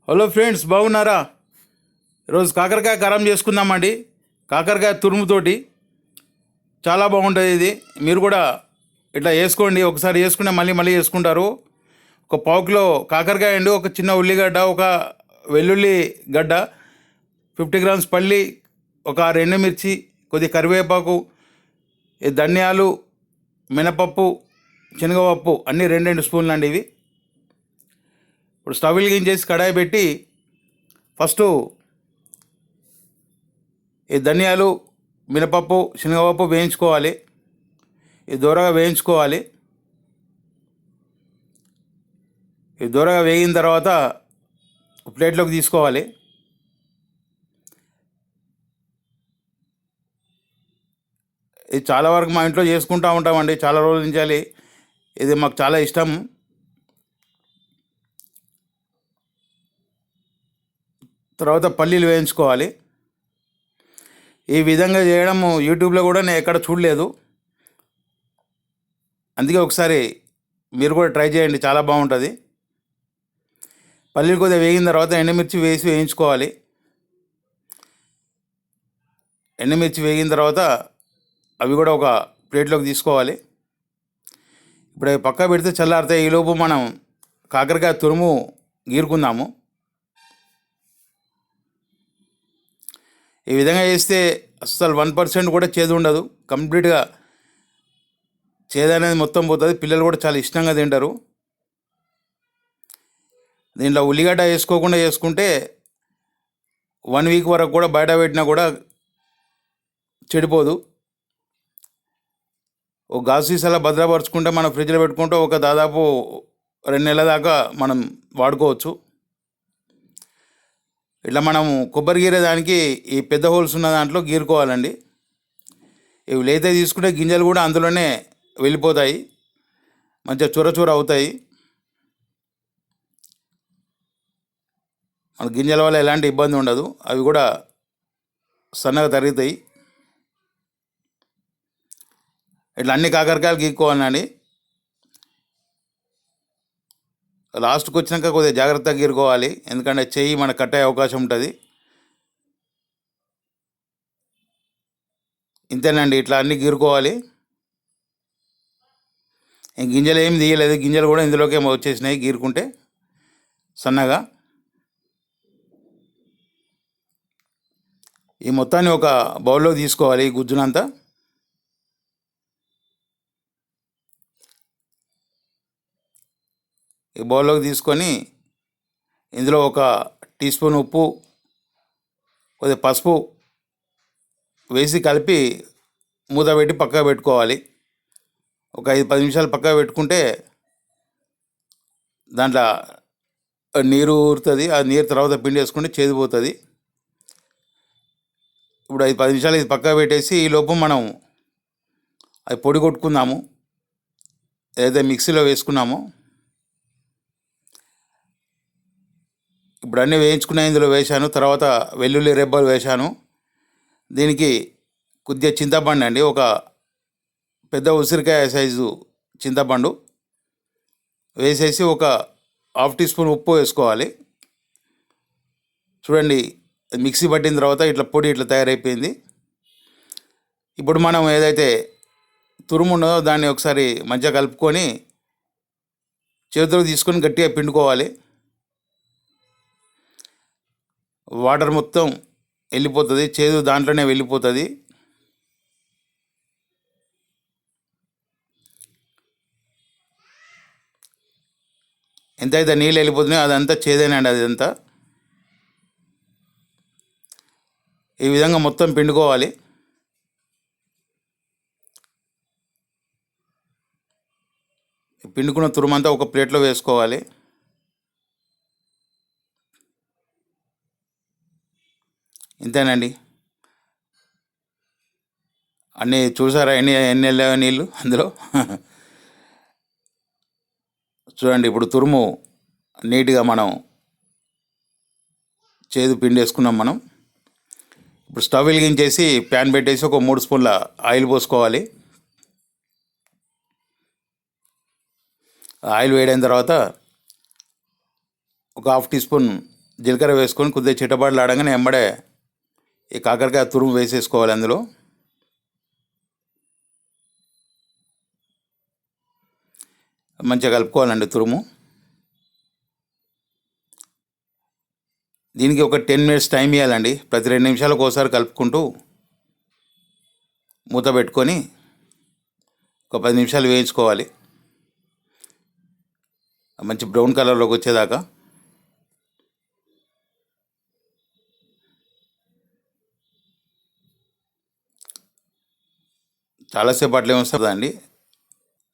Hello friends, బాగున్నారా? ఈరోజు కాకరకాయ కారం చేసుకుందామండి. కాకరకాయ తురుముతోటి చాలా బాగుంటుంది ఇది. మీరు కూడా ఇట్లా వేసుకోండి. ఒకసారి వేసుకుంటే మళ్ళీ మళ్ళీ వేసుకుంటారు. ఒక పావు కిలో కాకరకాయ అండి, ఒక చిన్న ఉల్లిగడ్డ, ఒక వెల్లుల్లి గడ్డ, 50 గ్రామ్స్ పల్లి, ఒక 2 ఎండుమిర్చి, కొద్ది కరివేపాకు, ఈ ధనియాలు, మినపప్పు, శనగపప్పు అన్నీ 2 స్పూన్లు అండి ఇవి. ఇప్పుడు స్టవ్ వెలిగించేసి కడాయి పెట్టి ఫస్ట్ ఈ ధనియాలు, మినపప్పు, శనగపప్పు వేయించుకోవాలి. ఇది దూరగా వేయించుకోవాలి. ఇది దూరగా వేగిన తర్వాత ప్లేట్లోకి తీసుకోవాలి. ఇది చాలా వరకు మా ఇంట్లో చేసుకుంటూ ఉంటామండి, చాలా రోజుల నుంచి. ఇది మాకు చాలా ఇష్టం. తర్వాత పల్లీలు వేయించుకోవాలి. ఈ విధంగా చేయడం యూట్యూబ్లో కూడా నేను ఎక్కడ చూడలేదు, అందుకే ఒకసారి మీరు కూడా ట్రై చేయండి, చాలా బాగుంటుంది. పల్లీలు కొద్దిగా వేగిన తర్వాత ఎండుమిర్చి వేసి వేయించుకోవాలి. ఎండుమిర్చి వేగిన తర్వాత అవి కూడా ఒక ప్లేట్లోకి తీసుకోవాలి. ఇప్పుడు అవి పక్క పెడితే చల్లారితే ఈలోపు మనం కాకరకాయ తురుము గీరుకుందాము. ఈ విధంగా చేస్తే అస్సలు 1% కూడా చేదు ఉండదు. కంప్లీట్గా చేదు అనేది మొత్తం పోతుంది. పిల్లలు కూడా చాలా ఇష్టంగా తింటారు. దీంట్లో ఉల్లిగడ్డ వేసుకోకుండా చేసుకుంటే 1 వీక్ వరకు కూడా బయట పెట్టినా కూడా చెడిపోదు. ఒక గాజు సీసాలో భద్రపరుచుకుంటే మనం ఫ్రిడ్జ్లో పెట్టుకుంటే ఒక దాదాపు 2 నెలల దాకా మనం వాడుకోవచ్చు. ఇట్లా మనం కొబ్బరి గీరేదానికి ఈ పెద్ద హోల్స్ ఉన్న దాంట్లో గీరుకోవాలండి. ఇవి లేతే తీసుకుంటే గింజలు కూడా అందులోనే వెళ్ళిపోతాయి, మంచిగా చూర అవుతాయి. మన గింజల వల్ల ఎలాంటి ఇబ్బంది ఉండదు, అవి కూడా సన్నగా తరుగుతాయి. ఇట్లా అన్ని కాకరకాయలు గీక్కోవాలండి. లాస్ట్కి వచ్చినాక కొద్దిగా జాగ్రత్తగా గీరుకోవాలి, ఎందుకంటే చెయ్యి మన కట్టే అవకాశం ఉంటుంది. ఇంతేనండి, ఇట్లా అన్నీ గీరుకోవాలి. గింజలు ఏమి తీయలేదు, గింజలు కూడా ఇందులోకి వచ్చేసినాయి గీరుకుంటే సన్నగా. ఈ మొత్తాన్ని ఒక బౌల్లో తీసుకోవాలి, ఈ గుజ్జునంతా. ఈ బౌల్లోకి తీసుకొని ఇందులో ఒక టీ స్పూన్ ఉప్పు, కొద్దిగా పసుపు వేసి కలిపి మూత పెట్టి పక్కకు పెట్టుకోవాలి. ఒక 5-10 నిమిషాలు పక్కకు పెట్టుకుంటే దాంట్లో నీరు ఊరుతుంది. ఆ నీరు తర్వాత పిండి వేసుకుంటే చేదిపోతుంది. ఇప్పుడు 5-10 నిమిషాలు ఇది పక్కకు పెట్టేసి ఈ లోపు మనం అది పొడి కొట్టుకుందాము. ఏదైతే మిక్సీలో వేసుకున్నామో ఇప్పుడు అన్నీ వేయించుకున్న ఇందులో వేశాను. తర్వాత వెల్లుల్లి రెబ్బలు వేశాను. దీనికి కొద్దిగా చింతపండు అండి, ఒక పెద్ద ఉసిరికాయ సైజు చింతపండు వేసేసి ఒక 1/2 టీ స్పూన్ ఉప్పు వేసుకోవాలి. చూడండి, మిక్సీ పట్టిన తర్వాత ఇట్లా పొడి ఇట్లా తయారైపోయింది. ఇప్పుడు మనం ఏదైతే తురుము ఉన్నదో దాన్ని ఒకసారి మంచిగా కలుపుకొని చేతిలో తీసుకొని గట్టిగా పిండుకోవాలి. వాటర్ మొత్తం వెళ్ళిపోతుంది, చేదు దాంట్లోనే వెళ్ళిపోతుంది. ఎంతైతే నీళ్ళు వెళ్ళిపోతున్నాయో అదంతా చేదేనండి, అదంతా. ఈ విధంగా మొత్తం పిండుకోవాలి. పిండుకున్న తురుమంతా ఒక ప్లేట్లో వేసుకోవాలి. ఇంతేనండి, అన్నీ చూసారా ఎన్ని ఎన్ని వెళ్ళాయో నీళ్ళు అందులో. చూడండి, ఇప్పుడు తురుము నీట్గా మనం చేదు పిండి వేసుకున్నాం మనం. ఇప్పుడు స్టవ్ వెలిగించేసి ప్యాన్ పెట్టేసి ఒక 3 స్పూన్ల ఆయిల్ పోసుకోవాలి. ఆయిల్ వేడైన తర్వాత ఒక 1/2 టీ స్పూన్ జీలకర్ర వేసుకొని కొద్దిగా చిటపటలు ఆడగానే వెంబడే ఈ కాకరకాయ తురుము వేసేసుకోవాలి. అందులో మంచిగా కలుపుకోవాలండి తురుము. దీనికి ఒక 10 మినిట్స్ టైం ఇవ్వాలండి. ప్రతి 2 నిమిషాలకు ఒకసారి కలుపుకుంటూ మూత పెట్టుకొని ఒక 10 నిమిషాలు వేయించుకోవాలి, మంచి బ్రౌన్ కలర్లోకి వచ్చేదాకా. చాలాసేపు అట్లే వస్తుందండి.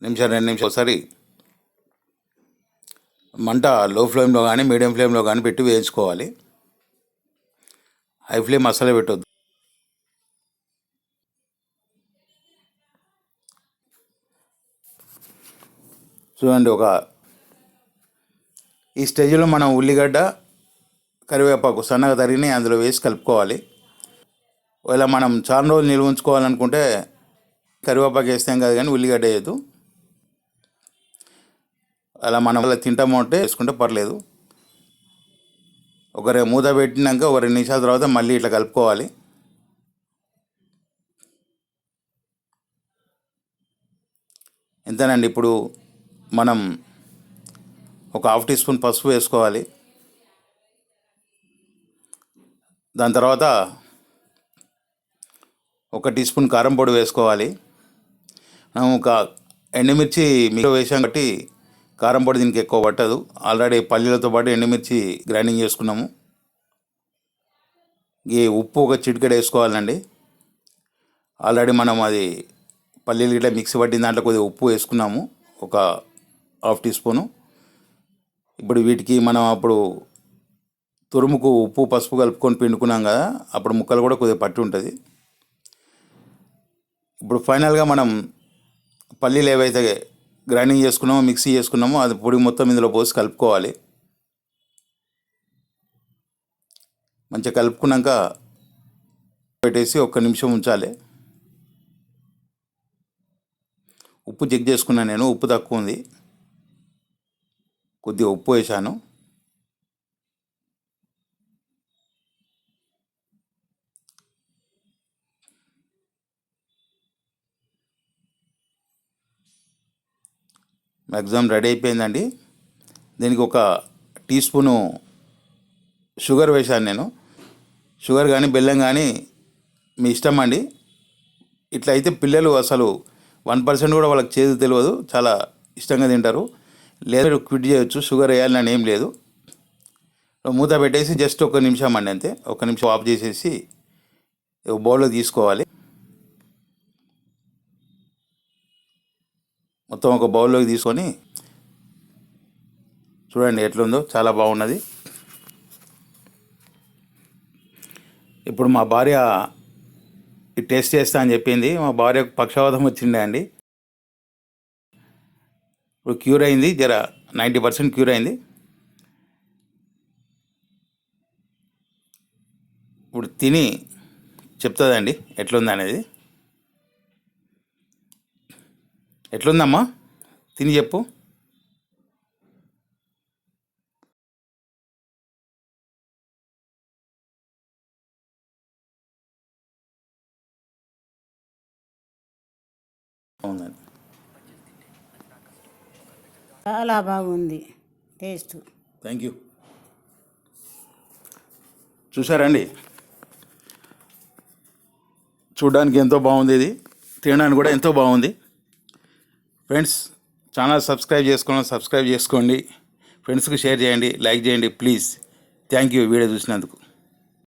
2 నిమిషాలు ఒకసారి మంట లో ఫ్లేమ్లో కానీ మీడియం ఫ్లేమ్లో కానీ పెట్టి వేయించుకోవాలి. హై ఫ్లేమ్ అస్సలే పెట్టొద్దు. చూడండి, ఈ స్టేజ్లో మనం ఉల్లిగడ్డ కరివేపాకు సన్నగా తరిగి అందులో వేసి కలుపుకోవాలి. ఒకవేళ మనం చాలా రోజులు నిల్వ ఉంచుకోవాలనుకుంటే కరివేపాకు వేస్తాం కాదు, కానీ ఉల్లిగడ్డ వేయద్దు. అలా మనం అలా తింటాము అంటే వేసుకుంటే పర్లేదు. మూత పెట్టినాక 2 నిమిషాల తర్వాత మళ్ళీ ఇట్లా కలుపుకోవాలి. ఎంతేనండి. ఇప్పుడు మనం ఒక 1/2 టీ స్పూన్ పసుపు వేసుకోవాలి. దాని తర్వాత 1 టీ స్పూన్ కారం పొడి వేసుకోవాలి. మనం ఒక ఎండుమిర్చి మిక్సీలో వేసాం కాబట్టి కారం పొడి దీనికి ఎక్కువ పట్టదు. ఆల్రెడీ పల్లీలతో పాటు ఎండుమిర్చి గ్రైండింగ్ చేసుకున్నాము. ఈ ఉప్పు ఒక చిటికెడు వేసుకోవాలండి. ఆల్రెడీ మనం అది పల్లీలు గిట్లా మిక్సీ పట్టిన దాంట్లో కొద్దిగా ఉప్పు వేసుకున్నాము, ఒక 1/2 టీ స్పూను. ఇప్పుడు వీటికి మనం అప్పుడు తురుముకు ఉప్పు పసుపు కలుపుకొని పిండుకున్నాం కదా, అప్పుడు ముక్కలు కూడా కొద్దిగా పట్టి ఉంటుంది. ఇప్పుడు ఫైనల్గా మనం పల్లీలు ఏవైతే గ్రైండింగ్ చేసుకున్నామో మిక్సీ చేసుకున్నామో అది పొడి మొత్తం ఇందులో పోసి కలుపుకోవాలి. మంచిగా కలుపుకున్నాక పెట్టేసి 1 నిమిషం ఉంచాలి. ఉప్పు చెక్ చేసుకున్నాను నేను, ఉప్పు తక్కువ ఉంది, కొద్దిగా ఉప్పు వేసాను. మ్యాక్సిమం రెడీ అయిపోయిందండి. దీనికి 1 టీ స్పూను షుగర్ వేశాను నేను. షుగర్ కానీ బెల్లం కానీ మీ ఇష్టం అండి. ఇట్లా అయితే పిల్లలు అసలు 1% కూడా వాళ్ళకి చేదు తెలియదు, చాలా ఇష్టంగా తింటారు. లేదా క్విట్ చేయొచ్చు, షుగర్ వేయాలని ఏం లేదు. మూత పెట్టేసి జస్ట్ 1 నిమిషం అండి, అంతే. 1 నిమిషం ఆఫ్ చేసేసి బౌల్లో తీసుకోవాలి. మొత్తం ఒక బౌల్లోకి తీసుకొని చూడండి ఎట్లుందో, చాలా బాగున్నది. ఇప్పుడు మా భార్య టేస్ట్ చేస్తా అని చెప్పింది. మా భార్యకు పక్షవాతం వచ్చిండే అండి. ఇప్పుడు క్యూర్ అయింది, 90% క్యూర్ అయింది. ఇప్పుడు తిని చెప్తుందండి ఎట్లుంది అనేది. ఎట్లుందమ్మా, తిని చెప్పు. అవునండి, చాలా బాగుంది టేస్ట్. Thank you. చూసారండి, చూడడానికి ఎంతో బాగుంది, ఇది తినడానికి కూడా ఎంతో బాగుంది. ఫ్రెండ్స్, ఛానల్ సబ్స్క్రైబ్ చేసుకోండి, ఫ్రెండ్స్కి షేర్ చేయండి, లైక్ చేయండి ప్లీజ్. థ్యాంక్ యూ వీడియో చూసినందుకు.